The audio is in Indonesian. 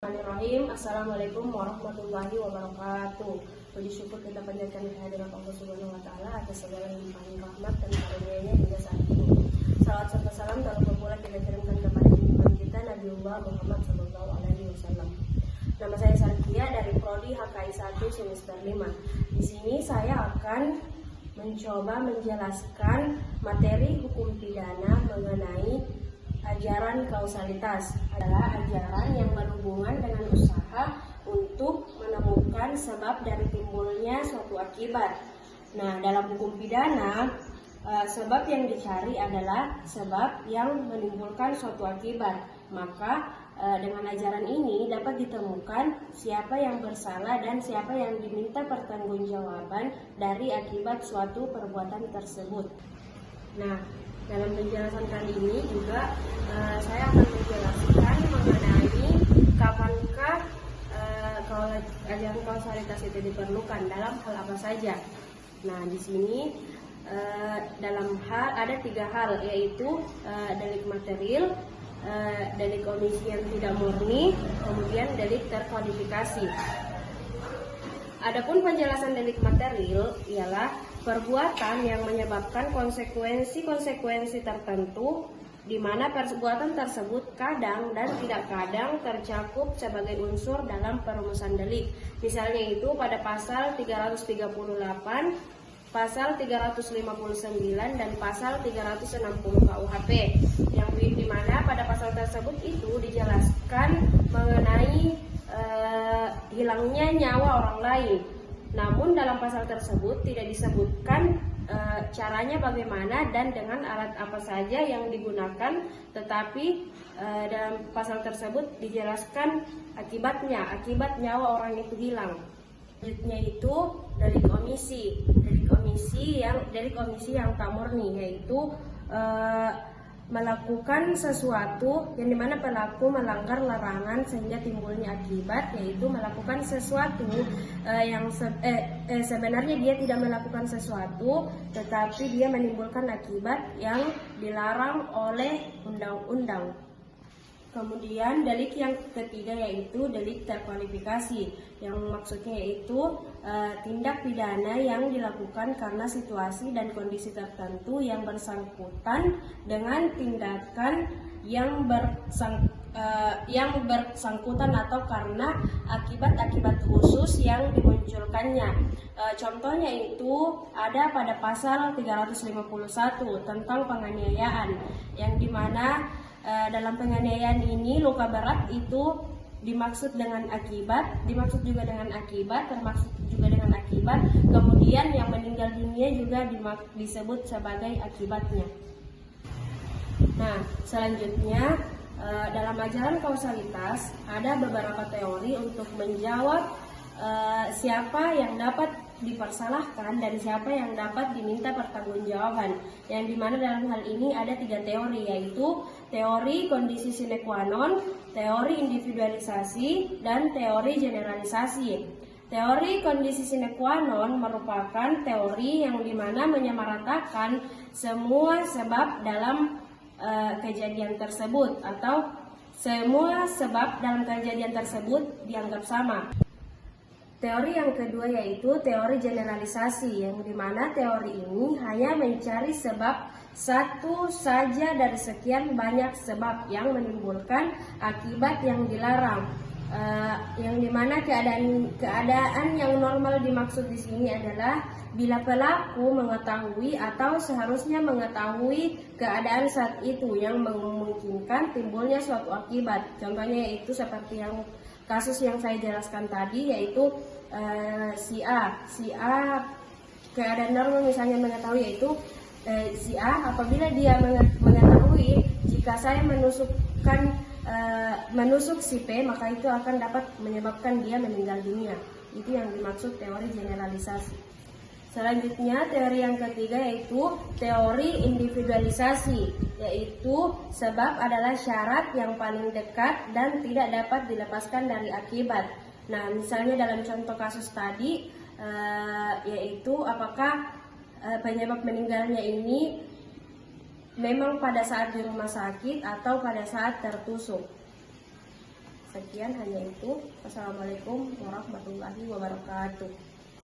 Bismillahirrahmanirrahim. Assalamualaikum warahmatullahi wabarakatuh. Puji syukur kita panjatkan kehadirat Allah Subhanahu wa taala atas segala limpahan rahmat dan karunia-Nya hingga saat ini. Salawat serta salam tak lupa pula kita kirimkan kepada junjungan kita Nabiullah Muhammad sallallahu alaihi wasallam. Nama saya Sarkia dari Prodi HKI 1 semester 5. Di sini saya akan mencoba menjelaskan materi hukum pidana mengenai ajaran kausalitas. Adalah ajaran yang berhubungan dengan usaha untuk menemukan sebab dari timbulnya suatu akibat. Nah, dalam hukum pidana, sebab yang dicari adalah sebab yang menimbulkan suatu akibat. Maka dengan ajaran ini dapat ditemukan siapa yang bersalah dan siapa yang diminta pertanggungjawaban dari akibat suatu perbuatan tersebut. Nah, dalam penjelasan kali ini juga saya akan menjelaskan mengenai kapankah ajaran kausalitas itu diperlukan, dalam hal apa saja. Nah, di sini dalam hal ada 3 hal, yaitu delik material, delik omisi yang tidak murni, kemudian delik terkualifikasi. Adapun penjelasan delik material ialah perbuatan yang menyebabkan konsekuensi-konsekuensi tertentu di mana perbuatan tersebut kadang dan tidak kadang tercakup sebagai unsur dalam perumusan delik. Misalnya itu pada pasal 338, pasal 359 dan pasal 360 KUHP, yang di mana pada pasal tersebut itu dijelaskan mengenai hilangnya nyawa orang lain. Namun dalam pasal tersebut tidak disebutkan caranya bagaimana dan dengan alat apa saja yang digunakan, tetapi dalam pasal tersebut dijelaskan akibatnya, akibat nyawa orang itu hilang. Selanjutnya itu delik omisi yang tak murni, yaitu melakukan sesuatu yang dimana pelaku melanggar larangan sehingga timbulnya akibat, yaitu melakukan sesuatu yang sebenarnya dia tidak melakukan sesuatu, tetapi dia menimbulkan akibat yang dilarang oleh undang-undang. Kemudian delik yang ketiga yaitu delik terkualifikasi, yang maksudnya yaitu tindak pidana yang dilakukan karena situasi dan kondisi tertentu yang bersangkutan dengan tindakan yang bersangkutan atau karena akibat-akibat khusus yang dimunculkannya. Contohnya itu ada pada pasal 351 tentang penganiayaan, yang dimana dalam penganiayaan ini luka berat itu dimaksud dengan akibat, dimaksud juga dengan akibat, termaksud juga dengan akibat. Kemudian yang meninggal dunia juga disebut sebagai akibatnya. Nah, selanjutnya dalam ajaran kausalitas ada beberapa teori untuk menjawab siapa yang dapat dipersalahkan dan siapa yang dapat diminta pertanggungjawaban, yang dimana dalam hal ini ada 3 teori, yaitu teori kondisi sine qua non, teori individualisasi, dan teori generalisasi. Teori kondisi sine qua non merupakan teori yang dimana menyamaratakan semua sebab dalam kejadian tersebut, atau semua sebab dalam kejadian tersebut dianggap sama. Teori yang kedua yaitu teori generalisasi, yang dimana teori ini hanya mencari sebab satu saja dari sekian banyak sebab yang menimbulkan akibat yang dilarang. Yang dimana keadaan yang normal dimaksud di sini adalah bila pelaku mengetahui atau seharusnya mengetahui keadaan saat itu yang memungkinkan timbulnya suatu akibat. Contohnya yaitu seperti yang kasus yang saya jelaskan tadi, yaitu si A keadaan normal misalnya mengetahui, yaitu si A apabila dia mengetahui jika saya menusuk si P, maka itu akan dapat menyebabkan dia meninggal dunia. Itu yang dimaksud teori generalisasi. Selanjutnya teori yang ketiga yaitu teori individualisasi, yaitu sebab adalah syarat yang paling dekat dan tidak dapat dilepaskan dari akibat. Nah, misalnya dalam contoh kasus tadi yaitu apakah penyebab meninggalnya ini memang pada saat di rumah sakit atau pada saat tertusuk. Sekian hanya itu. Wassalamualaikum warahmatullahi wabarakatuh.